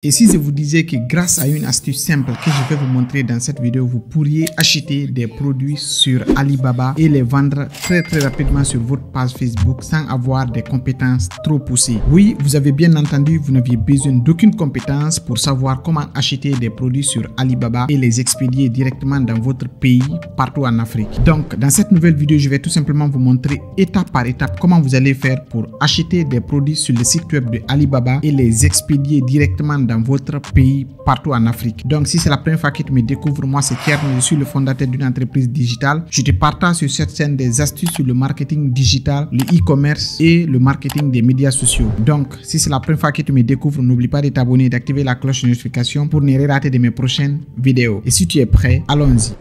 Et si je vous disais que grâce à une astuce simple que je vais vous montrer dans cette vidéo, vous pourriez acheter des produits sur Alibaba et les vendre très rapidement sur votre page Facebook sans avoir des compétences trop poussées. Oui, vous avez bien entendu, vous n'aviez besoin d'aucune compétence pour savoir comment acheter des produits sur Alibaba et les expédier directement dans votre pays, partout en Afrique. Donc, dans cette nouvelle vidéo, je vais tout simplement vous montrer étape par étape comment vous allez faire pour acheter des produits sur le site web de Alibaba et les expédier directement dans votre pays, partout en Afrique. Donc, si c'est la première fois que tu me découvres, moi c'est Kern, je suis le fondateur d'une entreprise digitale. Je te partage sur cette chaîne des astuces sur le marketing digital, le e-commerce et le marketing des médias sociaux. Donc, si c'est la première fois que tu me découvres, n'oublie pas de t'abonner et d'activer la cloche de notification pour ne rien rater de mes prochaines vidéos. Et si tu es prêt, allons-y.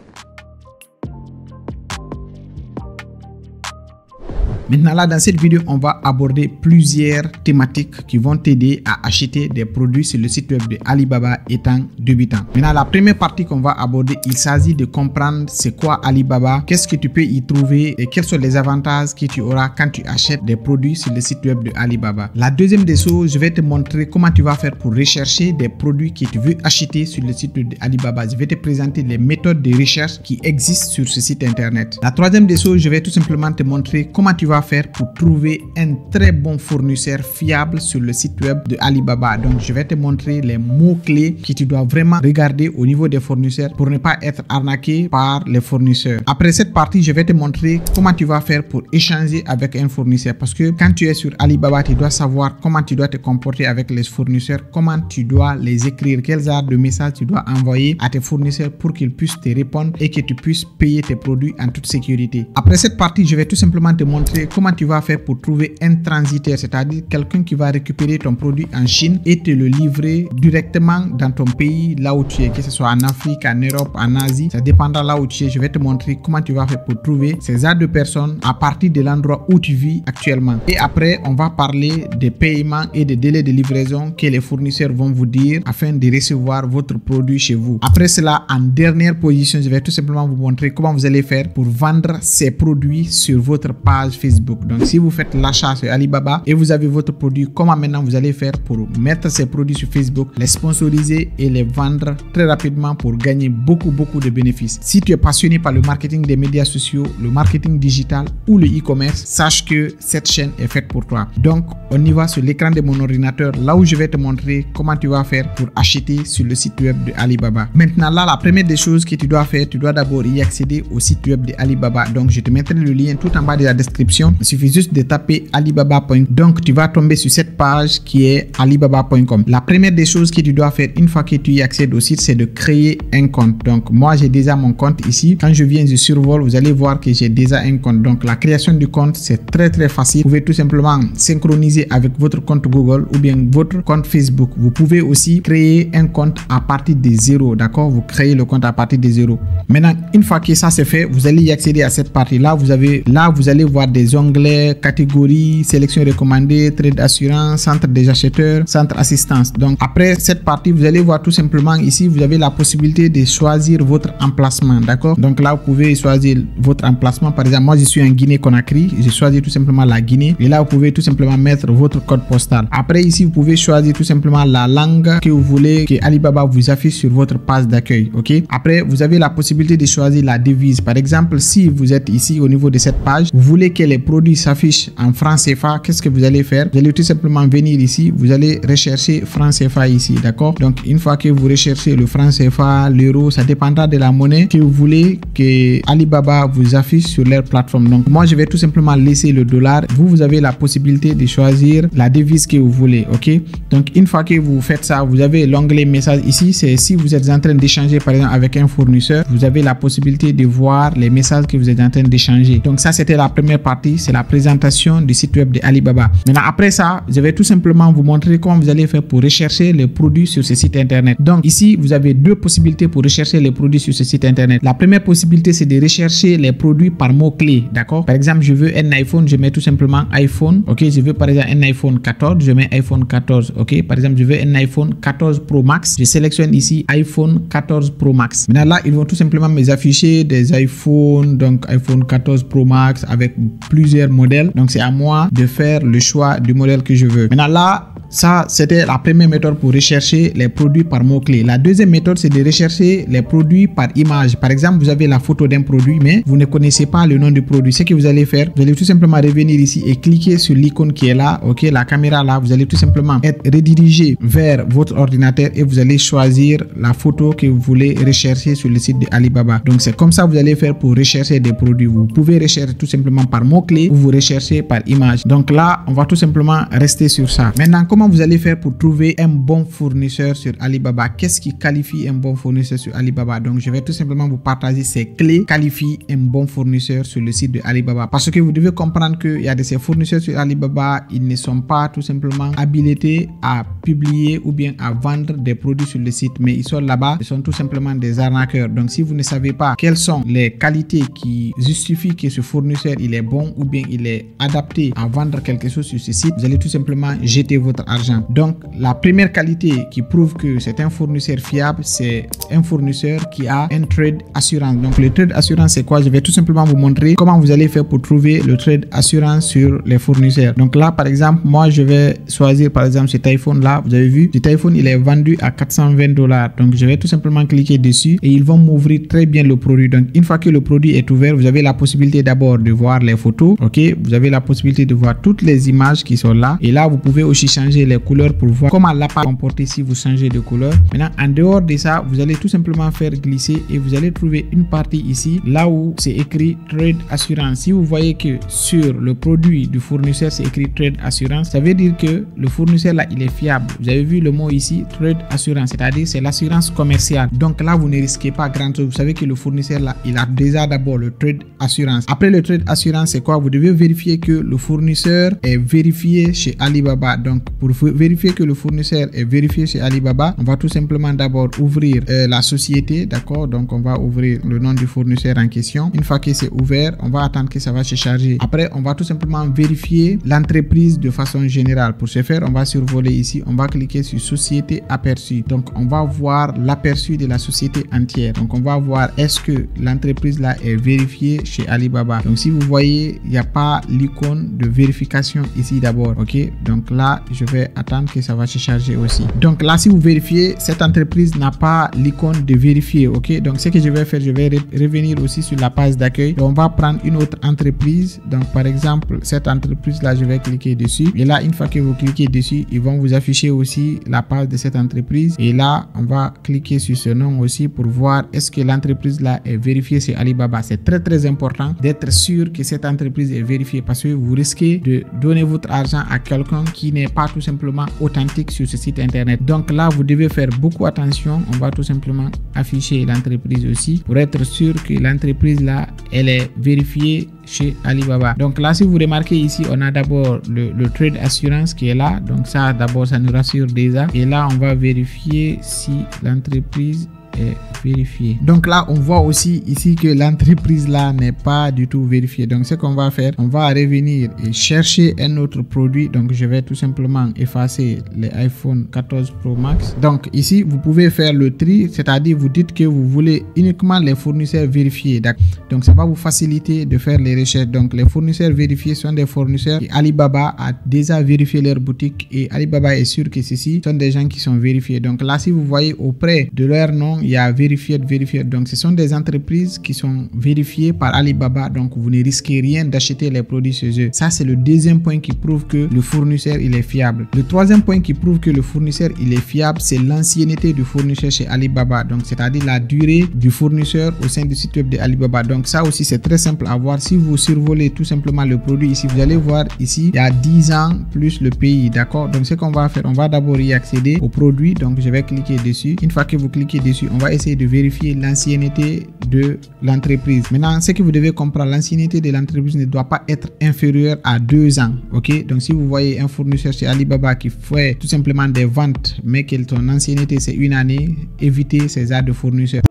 Maintenant là, dans cette vidéo, on va aborder plusieurs thématiques qui vont t'aider à acheter des produits sur le site web de Alibaba étant débutant. Maintenant, la première partie qu'on va aborder, il s'agit de comprendre c'est quoi Alibaba, qu'est-ce que tu peux y trouver et quels sont les avantages que tu auras quand tu achètes des produits sur le site web de Alibaba. La deuxième des choses, je vais te montrer comment tu vas faire pour rechercher des produits que tu veux acheter sur le site web de Alibaba. Je vais te présenter les méthodes de recherche qui existent sur ce site internet. La troisième des choses, je vais tout simplement te montrer comment tu vas faire pour trouver un très bon fournisseur fiable sur le site web de Alibaba. Donc, je vais te montrer les mots-clés que tu dois vraiment regarder au niveau des fournisseurs pour ne pas être arnaqué par les fournisseurs. Après cette partie, je vais te montrer comment tu vas faire pour échanger avec un fournisseur. Parce que quand tu es sur Alibaba, tu dois savoir comment tu dois te comporter avec les fournisseurs, comment tu dois les écrire, quels genres de messages tu dois envoyer à tes fournisseurs pour qu'ils puissent te répondre et que tu puisses payer tes produits en toute sécurité. Après cette partie, je vais tout simplement te montrer comment tu vas faire pour trouver un transitaire, c'est-à-dire quelqu'un qui va récupérer ton produit en Chine et te le livrer directement dans ton pays, là où tu es, que ce soit en Afrique, en Europe, en Asie, ça dépendra là où tu es. Je vais te montrer comment tu vas faire pour trouver ces genres de personnes à partir de l'endroit où tu vis actuellement. Et après, on va parler des paiements et des délais de livraison que les fournisseurs vont vous dire afin de recevoir votre produit chez vous. Après cela, en dernière position, je vais tout simplement vous montrer comment vous allez faire pour vendre ces produits sur votre page Facebook. Donc, si vous faites l'achat sur Alibaba et vous avez votre produit, comment maintenant vous allez faire pour mettre ces produits sur Facebook, les sponsoriser et les vendre très rapidement pour gagner beaucoup de bénéfices. Si tu es passionné par le marketing des médias sociaux, le marketing digital ou le e-commerce, sache que cette chaîne est faite pour toi. Donc, on y va sur l'écran de mon ordinateur, là où je vais te montrer comment tu vas faire pour acheter sur le site web de Alibaba. Maintenant là, la première des choses que tu dois faire, tu dois d'abord y accéder au site web de Alibaba. Donc, je te mettrai le lien tout en bas de la description. Il suffit juste de taper alibaba.com. Donc, tu vas tomber sur cette page qui est alibaba.com. La première des choses que tu dois faire une fois que tu y accèdes au site, c'est de créer un compte. Donc, moi, j'ai déjà mon compte ici. Quand je viens du survol, vous allez voir que j'ai déjà un compte. Donc, la création du compte, c'est très facile. Vous pouvez tout simplement synchroniser avec votre compte Google ou bien votre compte Facebook. Vous pouvez aussi créer un compte à partir de zéro. D'accord? Vous créez le compte à partir de zéro. Maintenant, une fois que ça c'est fait, vous allez y accéder à cette partie-là. Vous allez voir des onglets, catégories, sélection recommandée, trade assurance, centre des acheteurs, centre assistance. Donc, après cette partie, vous allez voir tout simplement ici, vous avez la possibilité de choisir votre emplacement. D'accord? Donc là, vous pouvez choisir votre emplacement. Par exemple, moi, je suis en Guinée-Conakry. Je choisis tout simplement la Guinée. Et là, vous pouvez tout simplement mettre votre code postal. Après, ici, vous pouvez choisir tout simplement la langue que vous voulez que Alibaba vous affiche sur votre page d'accueil. Ok? Après, vous avez la possibilité de choisir la devise. Par exemple, si vous êtes ici au niveau de cette page, vous voulez que les produits s'affichent en francs CFA, qu'est-ce que vous allez faire? Vous allez tout simplement venir ici, vous allez rechercher francs CFA ici, d'accord? Donc, une fois que vous recherchez le franc CFA, l'euro, ça dépendra de la monnaie que vous voulez que Alibaba vous affiche sur leur plateforme. Donc, moi, je vais tout simplement laisser le dollar. Vous avez la possibilité de choisir la devise que vous voulez, ok? Donc, une fois que vous faites ça, vous avez l'onglet message ici. C'est si vous êtes en train d'échanger, par exemple, avec un fournisseur, vous avez la possibilité de voir les messages que vous êtes en train d'échanger. Donc, ça, c'était la première partie, c'est la présentation du site web de Alibaba. Maintenant, après ça, je vais tout simplement vous montrer comment vous allez faire pour rechercher les produits sur ce site internet. Donc, ici, vous avez deux possibilités pour rechercher les produits sur ce site internet. La première possibilité, c'est de rechercher les produits par mots-clés, d'accord? Par exemple, je veux un iPhone, je mets tout simplement iPhone, ok? Je veux par exemple un iPhone 14, je mets iPhone 14, ok? Par exemple, je veux un iPhone 14 Pro Max, je sélectionne ici iPhone 14 Pro Max. Maintenant, là, ils vont tout simplement m'afficher des iPhones, donc iPhone 14 Pro Max avec plusieurs modèles. Donc, c'est à moi de faire le choix du modèle que je veux. Maintenant, là, ça c'était la première méthode pour rechercher les produits par mots-clés. La deuxième méthode, c'est de rechercher les produits par image. Par exemple, vous avez la photo d'un produit, mais vous ne connaissez pas le nom du produit. Ce que vous allez faire, vous allez tout simplement revenir ici et cliquer sur l'icône qui est là, ok, la caméra là. Vous allez tout simplement être redirigé vers votre ordinateur et vous allez choisir la photo que vous voulez rechercher sur le site de Alibaba. Donc c'est comme ça que vous allez faire pour rechercher des produits. Vous pouvez rechercher tout simplement par mots-clés ou vous recherchez par image. Donc là, on va tout simplement rester sur ça. Maintenant, comment vous allez faire pour trouver un bon fournisseur sur Alibaba? Qu'est-ce qui qualifie un bon fournisseur sur Alibaba? Donc je vais tout simplement vous partager ces clés qui qualifient un bon fournisseur sur le site de Alibaba. Parce que vous devez comprendre qu'il y a de ces fournisseurs sur Alibaba, ils ne sont pas tout simplement habilités à publier ou bien à vendre des produits sur le site, mais ils sont là-bas, ils sont tout simplement des arnaqueurs. Donc si vous ne savez pas quelles sont les qualités qui justifient que ce fournisseur il est bon ou bien il est adapté à vendre quelque chose sur ce site, vous allez tout simplement jeter votre argent. Donc la première qualité qui prouve que c'est un fournisseur fiable, c'est un fournisseur qui a un trade assurance. Donc le trade assurance c'est quoi? Je vais tout simplement vous montrer comment vous allez faire pour trouver le trade assurance sur les fournisseurs. Donc là par exemple, moi je vais choisir par exemple cet iPhone là. Vous avez vu, cet iPhone il est vendu à 420 $. Donc je vais tout simplement cliquer dessus et ils vont m'ouvrir très bien le produit. Donc une fois que le produit est ouvert, vous avez la possibilité d'abord de voir les photos, ok, vous avez la possibilité de voir toutes les images qui sont là et là vous pouvez aussi changer les couleurs pour voir comment l'appareil va comporter si vous changez de couleur. Maintenant en dehors de ça, vous allez tout simplement faire glisser et vous allez trouver une partie ici là où c'est écrit trade assurance. Si vous voyez que sur le produit du fournisseur c'est écrit trade assurance, ça veut dire que le fournisseur là il est fiable. Vous avez vu le mot ici trade assurance, c'est-à-dire c'est l'assurance commerciale. Donc là vous ne risquez pas grand chose. Vous savez que le fournisseur là il a déjà d'abord le trade assurance. Après le trade assurance c'est quoi? Vous devez vérifier que le fournisseur est vérifié chez Alibaba. Donc pour vérifier que le fournisseur est vérifié chez Alibaba, on va tout simplement d'abord ouvrir la société, d'accord? Donc on va ouvrir le nom du fournisseur en question. Une fois que c'est ouvert, on va attendre que ça va se charger. Après on va tout simplement vérifier l'entreprise de façon générale. Pour ce faire, on va survoler ici, on va cliquer sur société aperçue. Donc on va voir l'aperçu de la société entière. Donc on va voir est-ce que l'entreprise là est vérifiée chez Alibaba. Donc si vous voyez, il n'y a pas l'icône de vérification ici d'abord, ok? Donc là je vais attendre que ça va se charger aussi. Donc là si vous vérifiez, cette entreprise n'a pas l'icône de vérifier, ok? Donc ce que je vais faire, je vais revenir aussi sur la page d'accueil. On va prendre une autre entreprise. Donc par exemple cette entreprise là, je vais cliquer dessus et là une fois que vous cliquez dessus, ils vont vous afficher aussi la page de cette entreprise et là on va cliquer sur ce nom aussi pour voir est-ce que l'entreprise là est vérifiée chez Alibaba. C'est très important d'être sûr que cette entreprise est vérifiée parce que vous risquez de donner votre argent à quelqu'un qui n'est pas tout simplement authentique sur ce site internet. Donc là vous devez faire beaucoup attention. On va tout simplement afficher l'entreprise aussi pour être sûr que l'entreprise là elle est vérifiée chez Alibaba. Donc là si vous remarquez ici, on a d'abord le trade assurance qui est là. Donc ça d'abord ça nous rassure déjà et là on va vérifier si l'entreprise est vérifiée. Donc là on voit aussi ici que l'entreprise là n'est pas du tout vérifiée. Donc ce qu'on va faire, on va revenir et chercher un autre produit. Donc je vais tout simplement effacer les iPhone 14 Pro Max. Donc ici vous pouvez faire le tri, c'est-à-dire vous dites que vous voulez uniquement les fournisseurs vérifiés. Donc ça va vous faciliter de faire les recherches. Donc les fournisseurs vérifiés sont des fournisseurs qui Alibaba a déjà vérifié leur boutique et Alibaba est sûr que ceci sont des gens qui sont vérifiés. Donc là si vous voyez auprès de leur nom il y a vérifié. Donc ce sont des entreprises qui sont vérifiées par Alibaba. Donc vous ne risquez rien d'acheter les produits chez eux. Ça c'est le deuxième point qui prouve que le fournisseur il est fiable. Le troisième point qui prouve que le fournisseur il est fiable, c'est l'ancienneté du fournisseur chez Alibaba. Donc c'est-à-dire la durée du fournisseur au sein du site web de Alibaba. Donc ça aussi c'est très simple à voir. Si vous survolez tout simplement le produit ici, vous allez voir ici il y a 10 ans plus le pays, d'accord? Donc ce qu'on va faire, on va d'abord y accéder au produit. Donc je vais cliquer dessus. Une fois que vous cliquez dessus, on va essayer de vérifier l'ancienneté de l'entreprise. Maintenant, ce que vous devez comprendre, l'ancienneté de l'entreprise ne doit pas être inférieure à 2 ans, ok? Donc si vous voyez un fournisseur chez Alibaba qui fait tout simplement des ventes mais que son ancienneté c'est 1 année, évitez ces genres de fournisseurs.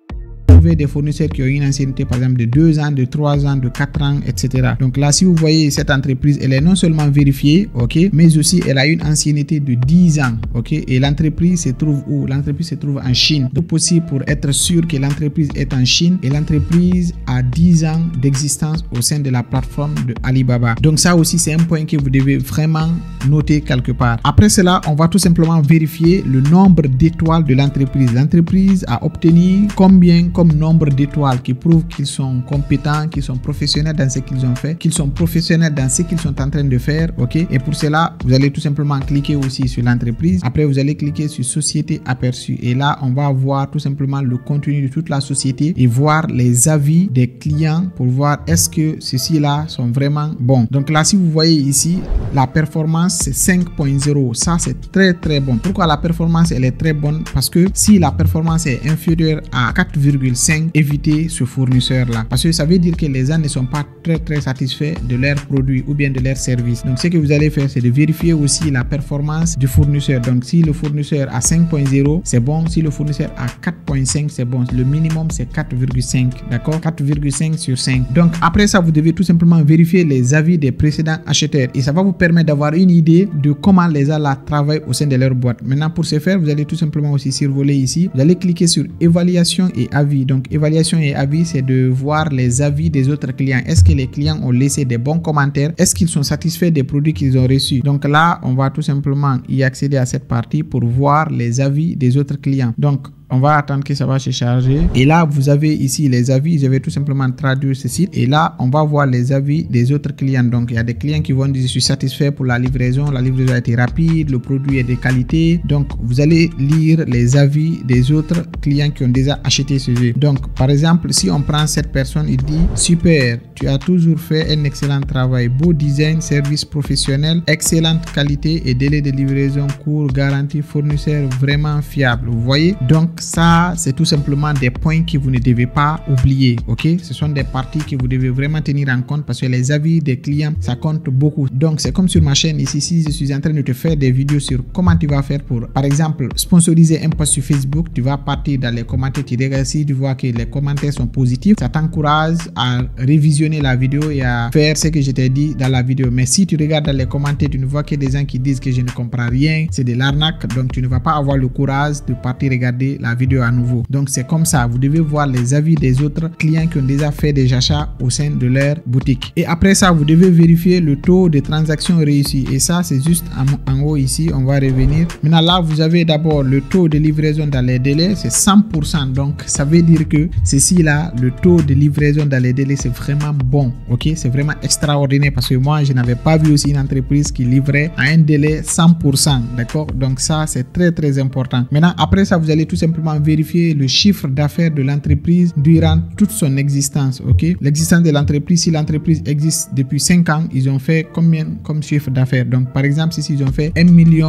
trouver des fournisseurs qui ont une ancienneté par exemple de 2 ans, de 3 ans, de 4 ans, etc. Donc là, si vous voyez cette entreprise, elle est non seulement vérifiée, ok, mais aussi elle a une ancienneté de 10 ans, ok. Et l'entreprise se trouve où? L'entreprise se trouve en Chine. Donc aussi pour être sûr que l'entreprise est en Chine et l'entreprise a 10 ans d'existence au sein de la plateforme de Alibaba. Donc ça aussi, c'est un point que vous devez vraiment noter quelque part. Après cela, on va tout simplement vérifier le nombre d'étoiles de l'entreprise. L'entreprise a obtenu combien comme nombre d'étoiles qui prouve qu'ils sont compétents, qu'ils sont professionnels dans ce qu'ils ont fait, qu'ils sont professionnels dans ce qu'ils sont en train de faire, ok. Et pour cela, vous allez tout simplement cliquer aussi sur l'entreprise. Après, vous allez cliquer sur société aperçue et là, on va voir tout simplement le contenu de toute la société et voir les avis des clients pour voir est-ce que ceux-ci-là sont vraiment bons. Donc là, si vous voyez ici, la performance c'est 5.0. Ça, c'est très bon. Pourquoi la performance elle est très bonne? Parce que si la performance est inférieure à 4,5, évitez ce fournisseur-là. Parce que ça veut dire que les gens ne sont pas très satisfaits de leurs produits ou bien de leurs services. Donc, ce que vous allez faire, c'est de vérifier aussi la performance du fournisseur. Donc, si le fournisseur a 5.0, c'est bon. Si le fournisseur a 4.5, c'est bon. Le minimum, c'est 4,5. D'accord? 4,5 sur 5. Donc, après ça, vous devez tout simplement vérifier les avis des précédents acheteurs. Et ça va vous permettre d'avoir une idée de comment les gens là travaillent au sein de leur boîte. Maintenant, pour ce faire, vous allez tout simplement aussi survoler ici. Vous allez cliquer sur évaluation et avis. Donc, évaluation et avis, c'est de voir les avis des autres clients. Est-ce que les clients ont laissé des bons commentaires? Est-ce qu'ils sont satisfaits des produits qu'ils ont reçus? Donc là, on va tout simplement y accéder à cette partie pour voir les avis des autres clients. Donc, on va attendre que ça va se charger. Et là, vous avez ici les avis. Je vais tout simplement traduire ce site. Et là, on va voir les avis des autres clients. Donc, il y a des clients qui vont dire je suis satisfait pour la livraison. La livraison a été rapide. Le produit est de qualité. Donc, vous allez lire les avis des autres clients qui ont déjà acheté ce jeu. Donc, par exemple, si on prend cette personne, il dit super, tu as toujours fait un excellent travail. Beau design, service professionnel, excellente qualité et délai de livraison court, garantie fournisseur vraiment fiable. Vous voyez? Donc, ça, c'est tout simplement des points que vous ne devez pas oublier, ok? Ce sont des parties que vous devez vraiment tenir en compte parce que les avis des clients, ça compte beaucoup. Donc, c'est comme sur ma chaîne ici, si je suis en train de te faire des vidéos sur comment tu vas faire pour, par exemple, sponsoriser un post sur Facebook, tu vas partir dans les commentaires, tu regardes si tu vois que les commentaires sont positifs, ça t'encourage à révisionner la vidéo et à faire ce que je t'ai dit dans la vidéo. Mais si tu regardes dans les commentaires, tu ne vois que des gens qui disent que je ne comprends rien, c'est de l'arnaque, donc tu ne vas pas avoir le courage de partir regarder la vidéo à nouveau. Donc c'est comme ça, vous devez voir les avis des autres clients qui ont déjà fait des achats au sein de leur boutique. Et après ça, vous devez vérifier le taux de transactions réussies. Et ça, c'est juste en haut ici, on va revenir. Maintenant là, vous avez d'abord le taux de livraison dans les délais, c'est 100%. Donc ça veut dire que ceci là, le taux de livraison dans les délais, c'est vraiment bon. Ok, c'est vraiment extraordinaire parce que moi, je n'avais pas vu aussi une entreprise qui livrait à un délai 100%. D'accord? Donc ça, c'est très important. Maintenant, après ça, vous allez tout simplement vérifier le chiffre d'affaires de l'entreprise durant toute son existence. Ok, l'existence de l'entreprise, si l'entreprise existe depuis 5 ans, ils ont fait combien comme chiffre d'affaires? Donc par exemple, si ils ont fait $1 million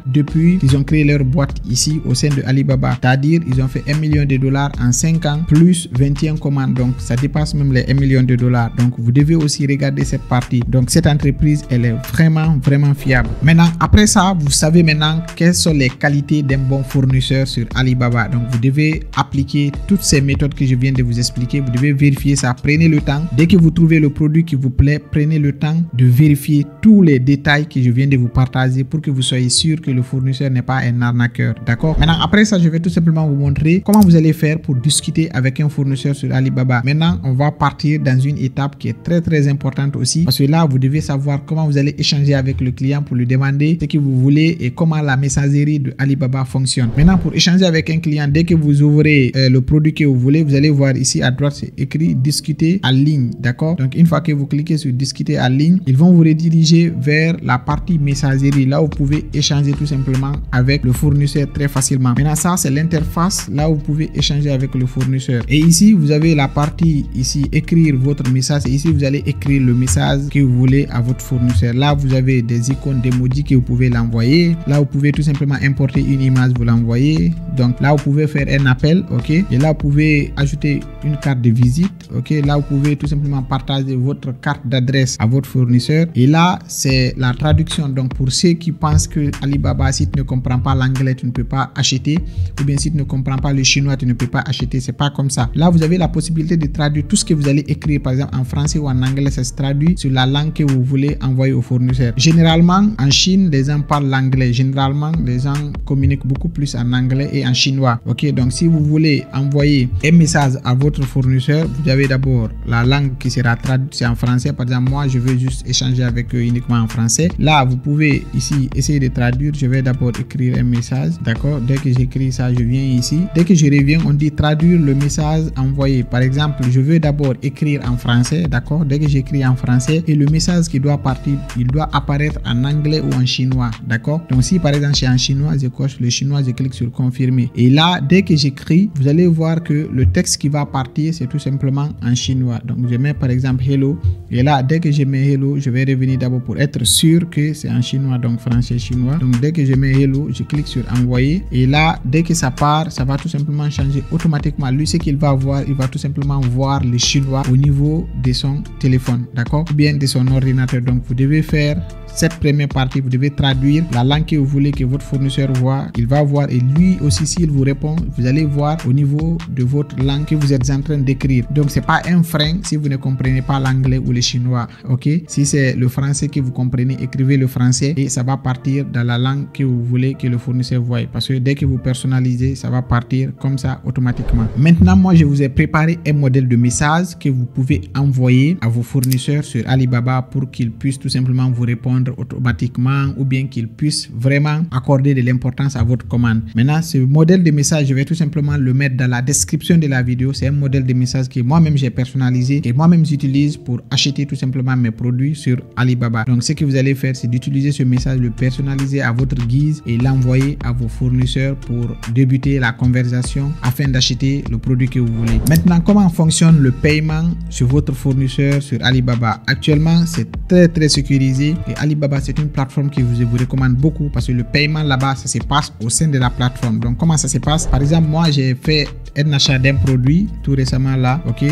depuis qu'ils ont créé leur boîte ici au sein de Alibaba, c'est-à-dire ils ont fait $1 million en 5 ans plus 21 commandes, donc ça dépasse même les $1 million. Donc vous devez aussi regarder cette partie. Donc cette entreprise, elle est vraiment fiable. Maintenant, après ça, vous savez maintenant quelles sont les qualités d'un bon fournisseur sur Alibaba. Donc vous devez appliquer toutes ces méthodes que je viens de vous expliquer. Vous devez vérifier ça. Prenez le temps. Dès que vous trouvez le produit qui vous plaît, prenez le temps de vérifier tous les détails que je viens de vous partager pour que vous soyez sûr que le fournisseur n'est pas un arnaqueur. D'accord? Maintenant, après ça, je vais tout simplement vous montrer comment vous allez faire pour discuter avec un fournisseur sur Alibaba. Maintenant, on va partir dans une étape qui est très importante aussi, parce que là, vous devez savoir comment vous allez échanger avec le client pour lui demander ce que vous voulez et comment la messagerie de Alibaba fonctionne. Maintenant, pour échanger avec un client, dès que vous ouvrez le produit que vous voulez, vous allez voir ici à droite, c'est écrit discuter en ligne. D'accord? Donc, une fois que vous cliquez sur discuter en ligne, ils vont vous rediriger vers la partie messagerie. Là, vous pouvez échanger tout simplement avec le fournisseur très facilement. Maintenant, ça, c'est l'interface. Là, vous pouvez échanger avec le fournisseur. Et ici, vous avez la partie ici, écrire votre message. Et ici, vous allez écrire le message que vous voulez à votre fournisseur. Là, vous avez des icônes d'emoji que vous pouvez l'envoyer. Là, vous pouvez tout simplement importer une image, vous l'envoyez. Donc là, vous pouvez faire un appel, ok. Et là, vous pouvez ajouter une carte de visite, ok. Là, vous pouvez tout simplement partager votre carte d'adresse à votre fournisseur. Et là, c'est la traduction. Donc pour ceux qui pensent que Alibaba, si tu ne comprends pas l'anglais, tu ne peux pas acheter, ou bien si tu ne comprends pas le chinois, tu ne peux pas acheter. C'est pas comme ça. Là, vous avez la possibilité de traduire tout ce que vous allez écrire, par exemple en français ou en anglais, ça se traduit sur la langue que vous voulez envoyer au fournisseur. Généralement, en Chine, les gens parlent l'anglais. Généralement, les gens communiquent beaucoup plus en anglais et en chinois. Ok, donc si vous voulez envoyer un message à votre fournisseur, vous avez d'abord la langue qui sera traduite en français. Par exemple, moi, je veux juste échanger avec eux uniquement en français. Là, vous pouvez ici essayer de traduire. Je vais d'abord écrire un message. D'accord, dès que j'écris ça, je viens ici. Dès que je reviens, on dit traduire le message envoyé. Par exemple, je veux d'abord écrire en français. D'accord, dès que j'écris en français et le message qui doit partir, il doit apparaître en anglais ou en chinois. D'accord, donc si par exemple c'est en chinois, je coche le chinois, je clique sur confirmer. Et là, dès que j'écris, vous allez voir que le texte qui va partir, c'est tout simplement en chinois. Donc je mets par exemple hello. Et là, dès que je mets hello, je vais revenir d'abord pour être sûr que c'est en chinois, donc français chinois. Donc dès que je mets hello, je clique sur envoyer. Et là, dès que ça part, ça va tout simplement changer automatiquement. Lui, ce qu'il va voir, il va tout simplement voir le chinois au niveau de son téléphone, d'accord, ou bien de son ordinateur. Donc vous devez faire cette première partie, vous devez traduire la langue que vous voulez que votre fournisseur voit. Il va voir et lui aussi, s'il vous répond, vous allez voir au niveau de votre langue que vous êtes en train d'écrire. Donc c'est pas un frein si vous ne comprenez pas l'anglais ou le chinois, ok. Si c'est le français que vous comprenez, écrivez le français et ça va partir dans la langue que vous voulez que le fournisseur voie, parce que dès que vous personnalisez, ça va partir comme ça automatiquement. Maintenant, moi je vous ai préparé un modèle de message que vous pouvez envoyer à vos fournisseurs sur Alibaba pour qu'ils puissent tout simplement vous répondre automatiquement, ou bien qu'ils puissent vraiment accorder de l'importance à votre commande. Maintenant, ce modèle de message, je vais tout simplement le mettre dans la description de la vidéo. C'est un modèle de message que moi-même j'ai personnalisé, que moi-même j'utilise pour acheter tout simplement mes produits sur Alibaba. Donc ce que vous allez faire, c'est d'utiliser ce message, le personnaliser à votre guise et l'envoyer à vos fournisseurs pour débuter la conversation afin d'acheter le produit que vous voulez. Maintenant, comment fonctionne le paiement sur votre fournisseur sur Alibaba? Actuellement, c'est très sécurisé et Alibaba, c'est une plateforme que je vous recommande beaucoup parce que le paiement là-bas, ça se passe au sein de la plateforme. Donc, comment ça se passe? Par exemple, moi, j'ai fait un achat d'un produit tout récemment là, ok.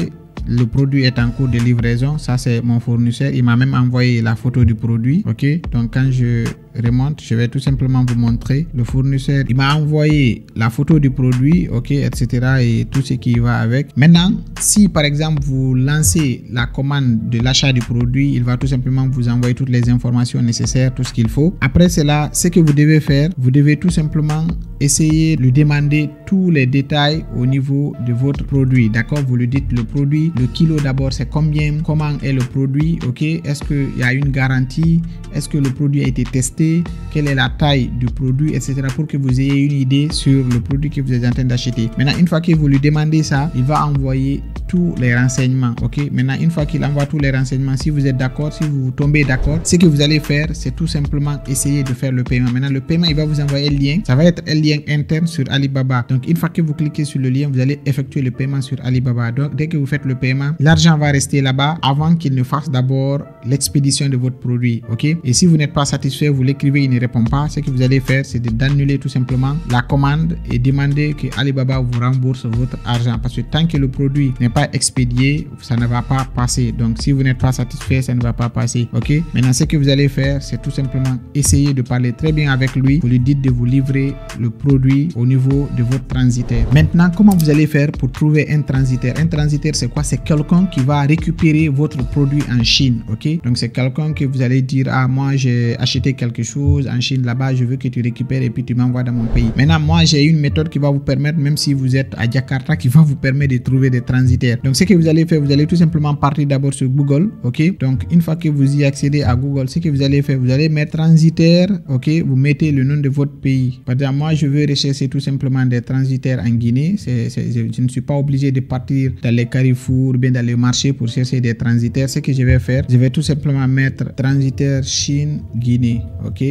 Le produit est en cours de livraison. Ça, c'est mon fournisseur. Il m'a même envoyé la photo du produit. Ok. Donc, quand je remonte, je vais tout simplement vous montrer. Le fournisseur, il m'a envoyé la photo du produit, ok, etc. et tout ce qui va avec. Maintenant, si par exemple, vous lancez la commande de l'achat du produit, il va tout simplement vous envoyer toutes les informations nécessaires, tout ce qu'il faut. Après cela, ce que vous devez faire, vous devez tout simplement essayer de lui demander tous les détails au niveau de votre produit. D'accord? Vous lui dites le produit, le kilo d'abord, c'est combien, comment est le produit, ok? Est-ce qu'il y a une garantie? Est-ce que le produit a été testé? Quelle est la taille du produit, etc. pour que vous ayez une idée sur le produit que vous êtes en train d'acheter. Maintenant, une fois que vous lui demandez ça, il va envoyer tous les renseignements, ok? Maintenant, une fois qu'il envoie tous les renseignements, si vous êtes d'accord, si vous tombez d'accord, ce que vous allez faire, c'est tout simplement essayer de faire le paiement. Maintenant, le paiement, il va vous envoyer un lien. Ça va être un lien interne sur Alibaba. Donc, une fois que vous cliquez sur le lien, vous allez effectuer le paiement sur Alibaba. Donc, dès que vous faites le paiement, l'argent va rester là-bas avant qu'il ne fasse d'abord l'expédition de votre produit, ok? Et si vous n'êtes pas satisfait, vous l'écrivez, il ne répond pas. Ce que vous allez faire, c'est d'annuler tout simplement la commande et demander que Alibaba vous rembourse votre argent. Parce que tant que le produit n'est pas expédié, ça ne va pas passer. Donc, si vous n'êtes pas satisfait, ça ne va pas passer, ok? Maintenant, ce que vous allez faire, c'est tout simplement essayer de parler très bien avec lui. Vous lui dites de vous livrer le produit au niveau de votre transitaire. Maintenant, comment vous allez faire pour trouver un transitaire? Un transitaire, c'est quoi? C'est quelqu'un qui va récupérer votre produit en Chine, ok? Donc, c'est quelqu'un que vous allez dire, ah, moi, j'ai acheté quelque chose en Chine là-bas, je veux que tu récupères et puis tu m'envoies dans mon pays. Maintenant, moi, j'ai une méthode qui va vous permettre, même si vous êtes à Jakarta, qui va vous permettre de trouver des transitaires. Donc, ce que vous allez faire, vous allez tout simplement partir d'abord sur Google, ok? Donc, une fois que vous y accédez à Google, ce que vous allez faire, vous allez mettre transitaire, ok? Vous mettez le nom de votre pays. Par exemple, moi, je veux rechercher tout simplement des transitaires en Guinée. Je ne suis pas obligé de partir dans les carrefours, bien dans les marchés pour chercher des transitaires. Ce que je vais faire, je vais tout simplement mettre transitaire Chine, Guinée, ok?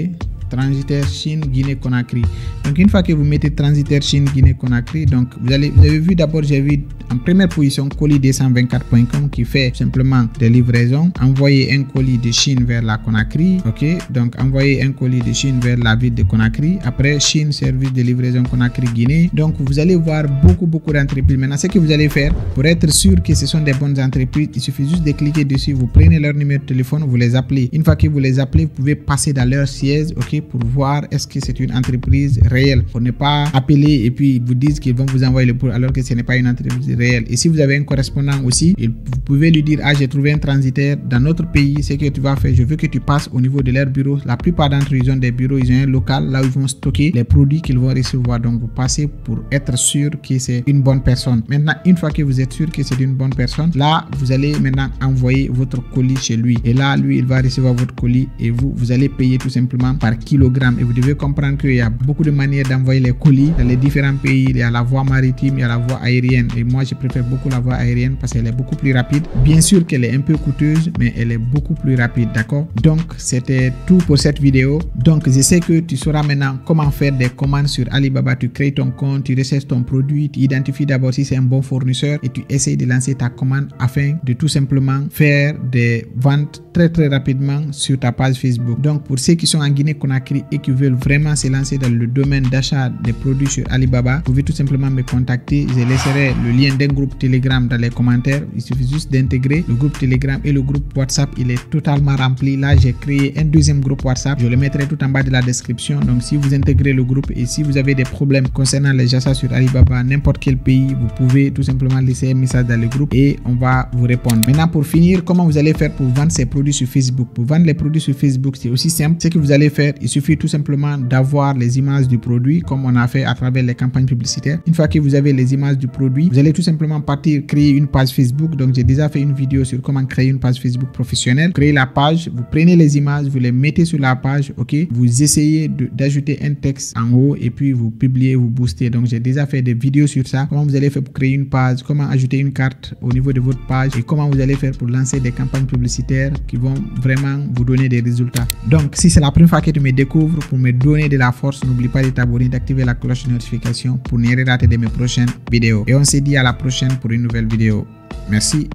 transitaire Chine, Guinée, Conakry. Donc une fois que vous mettez transitaire Chine, Guinée, Conakry, donc vous avez vu d'abord, j'ai vu en première position colis224.com qui fait simplement des livraisons. Envoyer un colis de Chine vers la Conakry, ok, donc envoyer un colis de Chine vers la ville de Conakry. Après Chine, service de livraison Conakry, Guinée. Donc vous allez voir beaucoup d'entreprises. Maintenant, ce que vous allez faire pour être sûr que ce sont des bonnes entreprises, il suffit juste de cliquer dessus, vous prenez leur numéro de téléphone, vous les appelez. Une fois que vous les appelez, vous pouvez passer dans leur siège, ok, pour voir est-ce que c'est une entreprise réelle, pour ne pas appeler et puis ils vous disent qu'ils vont vous envoyer le produit alors que ce n'est pas une entreprise réelle. Et si vous avez un correspondant aussi, vous pouvez lui dire, ah, j'ai trouvé un transitaire dans notre pays, ce que tu vas faire, je veux que tu passes au niveau de leur bureau. La plupart d'entre eux, ils ont des bureaux, ils ont un local là où ils vont stocker les produits qu'ils vont recevoir. Donc vous passez pour être sûr que c'est une bonne personne. Maintenant, une fois que vous êtes sûr que c'est une bonne personne, là vous allez maintenant envoyer votre colis chez lui, et là lui il va recevoir votre colis et vous allez payer tout simplement par kilogramme. Et vous devez comprendre qu'il y a beaucoup de manières d'envoyer les colis dans les différents pays. Il y a la voie maritime, il y a la voie aérienne, et moi je préfère beaucoup la voie aérienne parce qu'elle est beaucoup plus rapide. Bien sûr qu'elle est un peu coûteuse, mais elle est beaucoup plus rapide, d'accord? Donc c'était tout pour cette vidéo. Donc je sais que tu sauras maintenant comment faire des commandes sur Alibaba. Tu crées ton compte, tu recherches ton produit, tu identifies d'abord si c'est un bon fournisseur et tu essayes de lancer ta commande afin de tout simplement faire des ventes très rapidement sur ta page Facebook. Donc pour ceux qui sont en Guinée-Conakry et qui veulent vraiment se lancer dans le domaine d'achat des produits sur Alibaba, vous pouvez tout simplement me contacter. Je laisserai le lien d'un groupe Telegram dans les commentaires. Il suffit juste d'intégrer le groupe Telegram, et le groupe WhatsApp il est totalement rempli. Là j'ai créé un deuxième groupe WhatsApp, je le mettrai tout en bas de la description. Donc si vous intégrez le groupe et si vous avez des problèmes concernant les achats sur Alibaba, n'importe quel pays, vous pouvez tout simplement laisser un message dans le groupe et on va vous répondre. Maintenant pour finir, comment vous allez faire pour vendre ces produits sur Facebook? Pour vendre les produits sur Facebook, c'est aussi simple. Ce que vous allez faire, il suffit tout simplement d'avoir les images du produit comme on a fait à travers les campagnes publicitaires. Une fois que vous avez les images du produit, vous allez tout simplement partir créer une page Facebook. Donc j'ai déjà fait une vidéo sur comment créer une page Facebook professionnelle. Créez la page, vous prenez les images, vous les mettez sur la page, ok, vous essayez d'ajouter un texte en haut et puis vous publiez, vous boostez. Donc j'ai déjà fait des vidéos sur ça, comment vous allez faire pour créer une page, comment ajouter une carte au niveau de votre page et comment vous allez faire pour lancer des campagnes publicitaires qui vont vraiment vous donner des résultats. Donc si c'est la première fois que tu me découvres, pour me donner de la force, n'oublie pas de t'abonner, d'activer la cloche de notification pour ne rien rater de mes prochaines vidéos. Et on se dit à la prochaine pour une nouvelle vidéo. Merci.